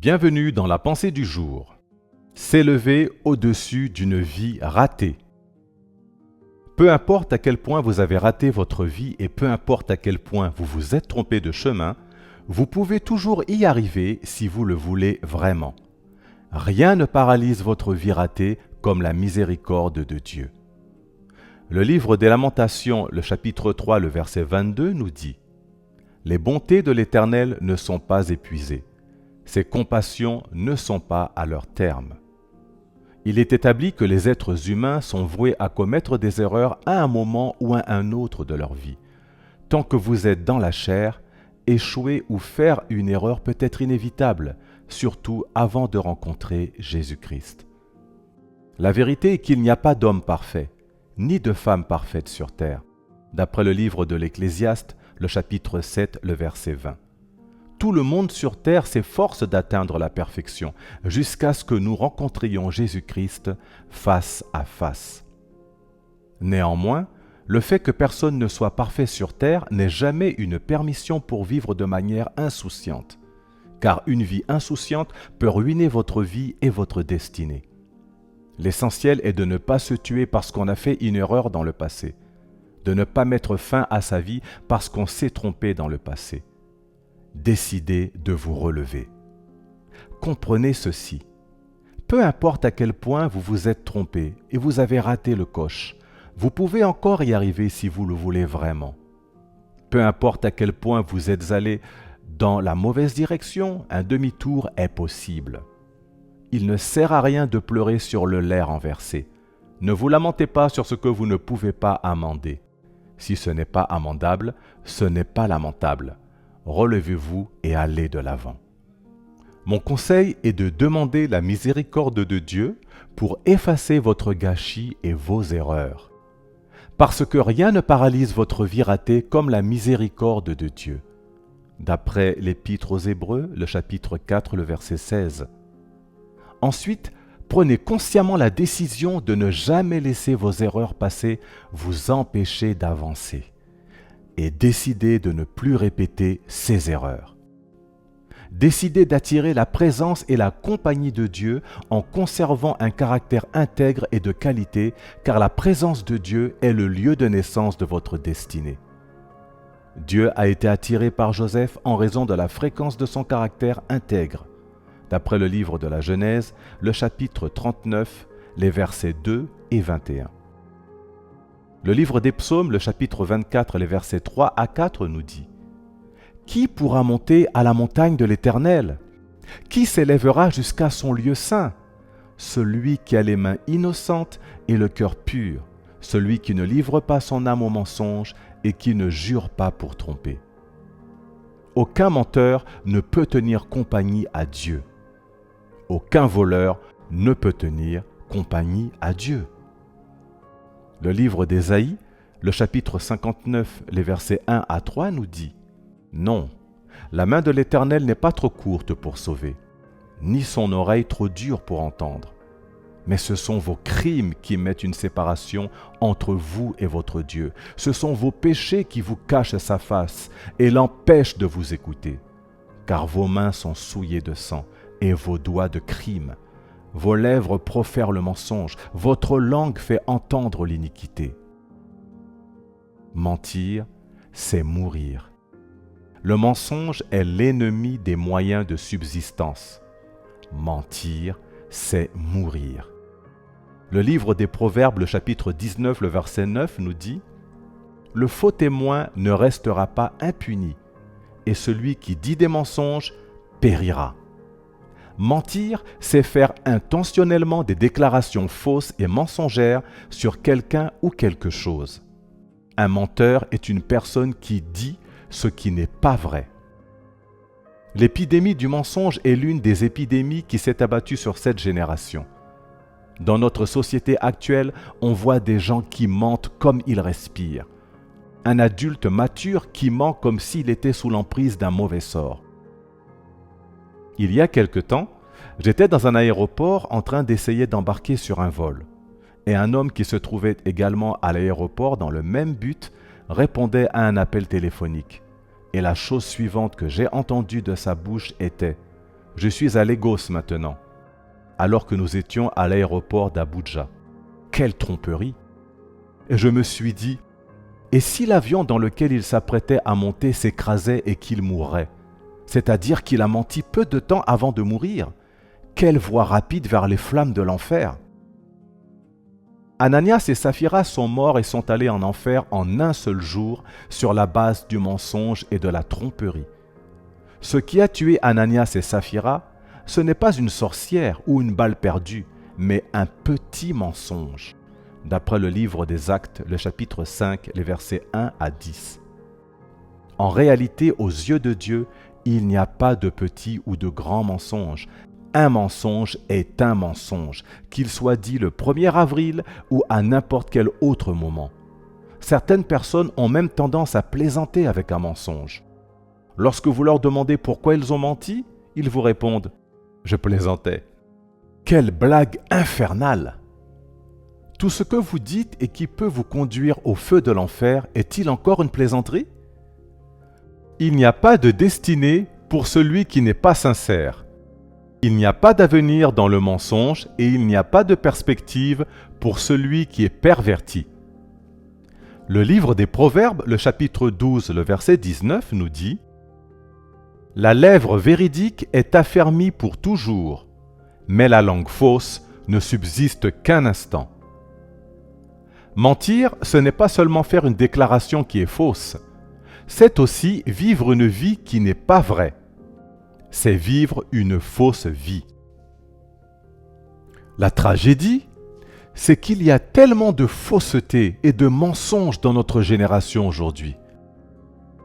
Bienvenue dans la pensée du jour. S'élever au-dessus d'une vie ratée. Peu importe à quel point vous avez raté votre vie et peu importe à quel point vous vous êtes trompé de chemin, vous pouvez toujours y arriver si vous le voulez vraiment. Rien ne paralyse votre vie ratée comme la miséricorde de Dieu. Le livre des Lamentations, le chapitre 3, le verset 22 nous dit « Les bontés de l'Éternel ne sont pas épuisées. Ses compassions ne sont pas à leur terme. » Il est établi que les êtres humains sont voués à commettre des erreurs à un moment ou à un autre de leur vie. Tant que vous êtes dans la chair, échouer ou faire une erreur peut être inévitable, surtout avant de rencontrer Jésus-Christ. La vérité est qu'il n'y a pas d'homme parfait, ni de femme parfaite sur terre, d'après le livre de l'Ecclésiaste, le chapitre 7, le verset 20. Tout le monde sur terre s'efforce d'atteindre la perfection, jusqu'à ce que nous rencontrions Jésus-Christ face à face. Néanmoins, le fait que personne ne soit parfait sur terre n'est jamais une permission pour vivre de manière insouciante, car une vie insouciante peut ruiner votre vie et votre destinée. L'essentiel est de ne pas se tuer parce qu'on a fait une erreur dans le passé, de ne pas mettre fin à sa vie parce qu'on s'est trompé dans le passé. Décidez de vous relever. Comprenez ceci. Peu importe à quel point vous vous êtes trompé et vous avez raté le coche, vous pouvez encore y arriver si vous le voulez vraiment. Peu importe à quel point vous êtes allé dans la mauvaise direction, un demi-tour est possible. Il ne sert à rien de pleurer sur le lait renversé. Ne vous lamentez pas sur ce que vous ne pouvez pas amender. Si ce n'est pas amendable, ce n'est pas lamentable. Relevez-vous et allez de l'avant. Mon conseil est de demander la miséricorde de Dieu pour effacer votre gâchis et vos erreurs. Parce que rien ne paralyse votre vie ratée comme la miséricorde de Dieu. D'après l'Épître aux Hébreux, le chapitre 4, le verset 16. Ensuite, prenez consciemment la décision de ne jamais laisser vos erreurs passées vous empêcher d'avancer. Et décidez de ne plus répéter ces erreurs. Décidez d'attirer la présence et la compagnie de Dieu en conservant un caractère intègre et de qualité, car la présence de Dieu est le lieu de naissance de votre destinée. Dieu a été attiré par Joseph en raison de la fréquence de son caractère intègre. D'après le livre de la Genèse, le chapitre 39, les versets 2 et 21. Le livre des Psaumes, le chapitre 24, les versets 3 à 4 nous dit « Qui pourra monter à la montagne de l'Éternel? Qui s'élèvera jusqu'à son lieu saint? Celui qui a les mains innocentes et le cœur pur, celui qui ne livre pas son âme au mensonge et qui ne jure pas pour tromper. Aucun menteur ne peut tenir compagnie à Dieu. Aucun voleur ne peut tenir compagnie à Dieu. » Le livre d'Ésaïe, le chapitre 59, les versets 1 à 3 nous dit « Non, la main de l'Éternel n'est pas trop courte pour sauver, ni son oreille trop dure pour entendre. Mais ce sont vos crimes qui mettent une séparation entre vous et votre Dieu. Ce sont vos péchés qui vous cachent sa face et l'empêchent de vous écouter. Car vos mains sont souillées de sang et vos doigts de crime. Vos lèvres profèrent le mensonge, votre langue fait entendre l'iniquité. Mentir, c'est mourir. Le mensonge est l'ennemi des moyens de subsistance. Mentir, c'est mourir. Le livre des Proverbes, le chapitre 19, le verset 9 nous dit « Le faux témoin ne restera pas impuni, et celui qui dit des mensonges périra. » Mentir, c'est faire intentionnellement des déclarations fausses et mensongères sur quelqu'un ou quelque chose. Un menteur est une personne qui dit ce qui n'est pas vrai. L'épidémie du mensonge est l'une des épidémies qui s'est abattue sur cette génération. Dans notre société actuelle, on voit des gens qui mentent comme ils respirent. Un adulte mature qui ment comme s'il était sous l'emprise d'un mauvais sort. Il y a quelque temps, j'étais dans un aéroport en train d'essayer d'embarquer sur un vol. Et un homme qui se trouvait également à l'aéroport dans le même but répondait à un appel téléphonique. Et la chose suivante que j'ai entendue de sa bouche était Je suis à Lagos maintenant, alors que nous étions à l'aéroport d'Abuja. Quelle tromperie! Et je me suis dit, et si l'avion dans lequel il s'apprêtait à monter s'écrasait et qu'il mourrait? C'est-à-dire qu'il a menti peu de temps avant de mourir. Quelle voie rapide vers les flammes de l'enfer! Ananias et Saphira sont morts et sont allés en enfer en un seul jour sur la base du mensonge et de la tromperie. Ce qui a tué Ananias et Saphira, ce n'est pas une sorcière ou une balle perdue, mais un petit mensonge. D'après le livre des Actes, le chapitre 5, les versets 1 à 10. En réalité, aux yeux de Dieu, il n'y a pas de petit ou de grand mensonge. Un mensonge est un mensonge, qu'il soit dit le 1er avril ou à n'importe quel autre moment. Certaines personnes ont même tendance à plaisanter avec un mensonge. Lorsque vous leur demandez pourquoi ils ont menti, ils vous répondent « Je plaisantais ». Quelle blague infernale! Tout ce que vous dites et qui peut vous conduire au feu de l'enfer est-il encore une plaisanterie? Il n'y a pas de destinée pour celui qui n'est pas sincère. Il n'y a pas d'avenir dans le mensonge et il n'y a pas de perspective pour celui qui est perverti. Le livre des Proverbes, le chapitre 12, le verset 19 nous dit « La lèvre véridique est affermie pour toujours, mais la langue fausse ne subsiste qu'un instant. » Mentir, ce n'est pas seulement faire une déclaration qui est fausse, c'est aussi vivre une vie qui n'est pas vraie. C'est vivre une fausse vie. La tragédie, c'est qu'il y a tellement de fausseté et de mensonges dans notre génération aujourd'hui.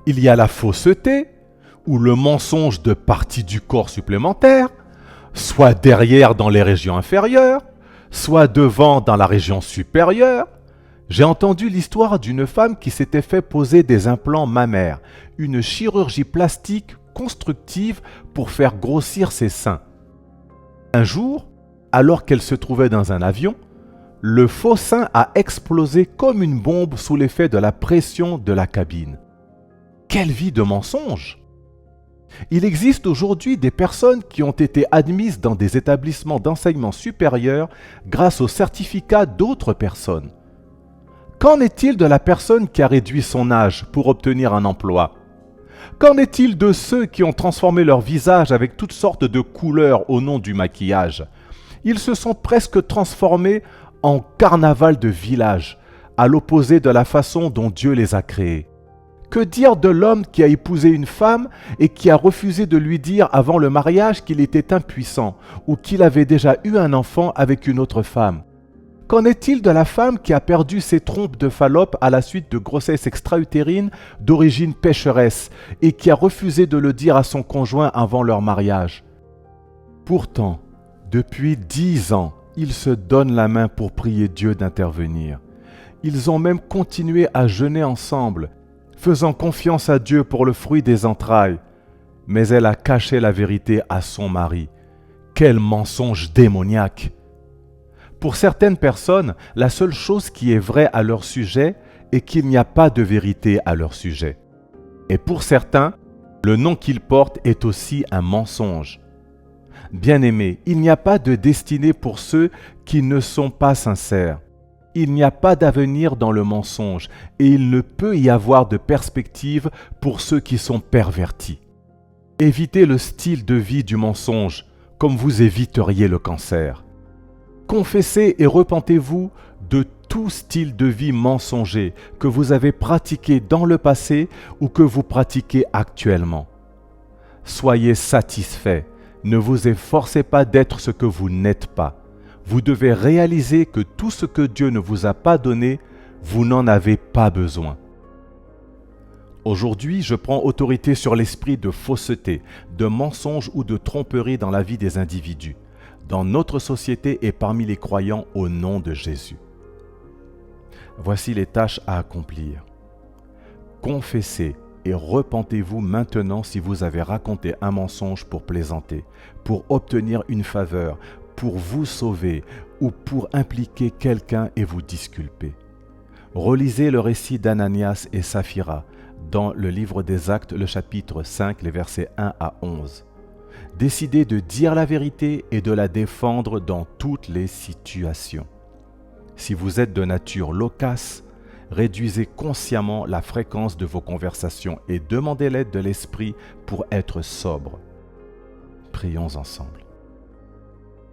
Il y a la fausseté, ou le mensonge de parties du corps supplémentaires, soit derrière dans les régions inférieures, soit devant dans la région supérieure. J'ai entendu l'histoire d'une femme qui s'était fait poser des implants mammaires, une chirurgie plastique constructive pour faire grossir ses seins. Un jour, alors qu'elle se trouvait dans un avion, le faux sein a explosé comme une bombe sous l'effet de la pression de la cabine. Quelle vie de mensonge! Il existe aujourd'hui des personnes qui ont été admises dans des établissements d'enseignement supérieur grâce au certificat d'autres personnes. Qu'en est-il de la personne qui a réduit son âge pour obtenir un emploi? Qu'en est-il de ceux qui ont transformé leur visage avec toutes sortes de couleurs au nom du maquillage? Ils se sont presque transformés en carnaval de village, à l'opposé de la façon dont Dieu les a créés. Que dire de l'homme qui a épousé une femme et qui a refusé de lui dire avant le mariage qu'il était impuissant ou qu'il avait déjà eu un enfant avec une autre femme? Qu'en est-il de la femme qui a perdu ses trompes de Fallope à la suite de grossesses extra-utérines d'origine pécheresse et qui a refusé de le dire à son conjoint avant leur mariage? Pourtant, depuis 10 ans, ils se donnent la main pour prier Dieu d'intervenir. Ils ont même continué à jeûner ensemble, faisant confiance à Dieu pour le fruit des entrailles. Mais elle a caché la vérité à son mari. Quel mensonge démoniaque! Pour certaines personnes, la seule chose qui est vraie à leur sujet est qu'il n'y a pas de vérité à leur sujet. Et pour certains, le nom qu'ils portent est aussi un mensonge. Bien-aimés, il n'y a pas de destinée pour ceux qui ne sont pas sincères. Il n'y a pas d'avenir dans le mensonge et il ne peut y avoir de perspective pour ceux qui sont pervertis. Évitez le style de vie du mensonge comme vous éviteriez le cancer. Confessez et repentez-vous de tout style de vie mensonger que vous avez pratiqué dans le passé ou que vous pratiquez actuellement. Soyez satisfaits, ne vous efforcez pas d'être ce que vous n'êtes pas. Vous devez réaliser que tout ce que Dieu ne vous a pas donné, vous n'en avez pas besoin. Aujourd'hui, je prends autorité sur l'esprit de fausseté, de mensonge ou de tromperie dans la vie des individus, dans notre société et parmi les croyants au nom de Jésus. Voici les tâches à accomplir. Confessez et repentez-vous maintenant si vous avez raconté un mensonge pour plaisanter, pour obtenir une faveur, pour vous sauver ou pour impliquer quelqu'un et vous disculper. Relisez le récit d'Ananias et Saphira dans le livre des Actes, le chapitre 5, les versets 1 à 11. Décidez de dire la vérité et de la défendre dans toutes les situations. Si vous êtes de nature loquace, réduisez consciemment la fréquence de vos conversations et demandez l'aide de l'Esprit pour être sobre. Prions ensemble.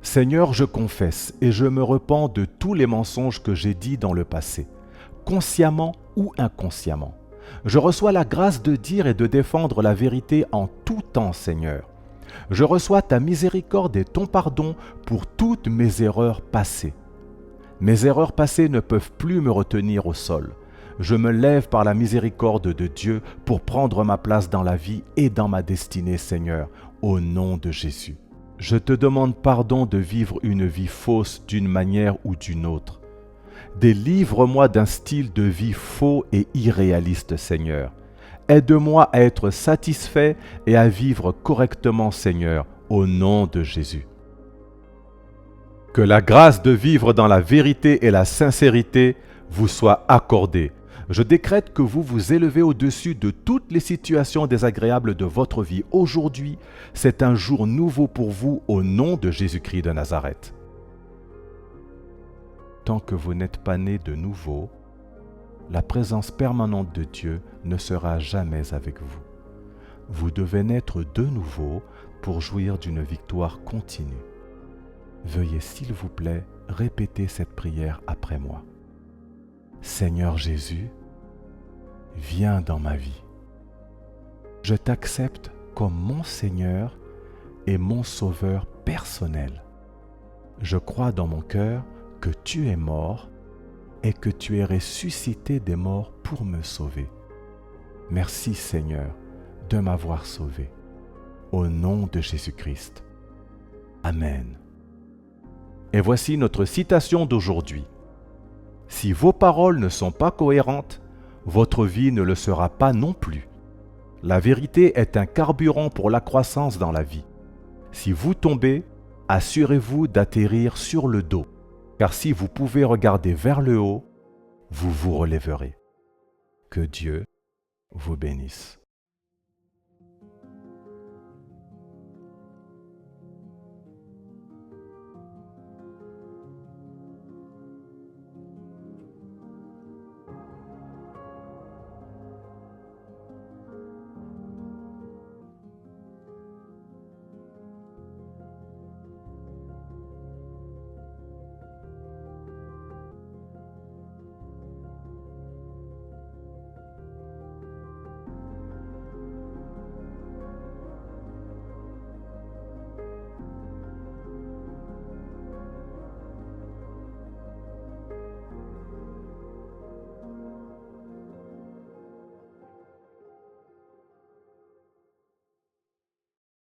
Seigneur, je confesse et je me repens de tous les mensonges que j'ai dits dans le passé, consciemment ou inconsciemment. Je reçois la grâce de dire et de défendre la vérité en tout temps, Seigneur. Je reçois ta miséricorde et ton pardon pour toutes mes erreurs passées. Mes erreurs passées ne peuvent plus me retenir au sol. Je me lève par la miséricorde de Dieu pour prendre ma place dans la vie et dans ma destinée, Seigneur, au nom de Jésus. Je te demande pardon de vivre une vie fausse d'une manière ou d'une autre. Délivre-moi d'un style de vie faux et irréaliste, Seigneur. Aide-moi à être satisfait et à vivre correctement, Seigneur, au nom de Jésus. Que la grâce de vivre dans la vérité et la sincérité vous soit accordée. Je décrète que vous vous élevez au-dessus de toutes les situations désagréables de votre vie. Aujourd'hui, c'est un jour nouveau pour vous au nom de Jésus-Christ de Nazareth. Tant que vous n'êtes pas né de nouveau, la présence permanente de Dieu ne sera jamais avec vous. Vous devez naître de nouveau pour jouir d'une victoire continue. Veuillez s'il vous plaît répéter cette prière après moi. Seigneur Jésus, viens dans ma vie. Je t'accepte comme mon Seigneur et mon Sauveur personnel. Je crois dans mon cœur que tu es mort et que tu es ressuscité des morts pour me sauver. Merci Seigneur de m'avoir sauvé. Au nom de Jésus-Christ. Amen. Et voici notre citation d'aujourd'hui. Si vos paroles ne sont pas cohérentes, votre vie ne le sera pas non plus. La vérité est un carburant pour la croissance dans la vie. Si vous tombez, assurez-vous d'atterrir sur le dos, car si vous pouvez regarder vers le haut, vous vous relèverez. Que Dieu vous bénisse.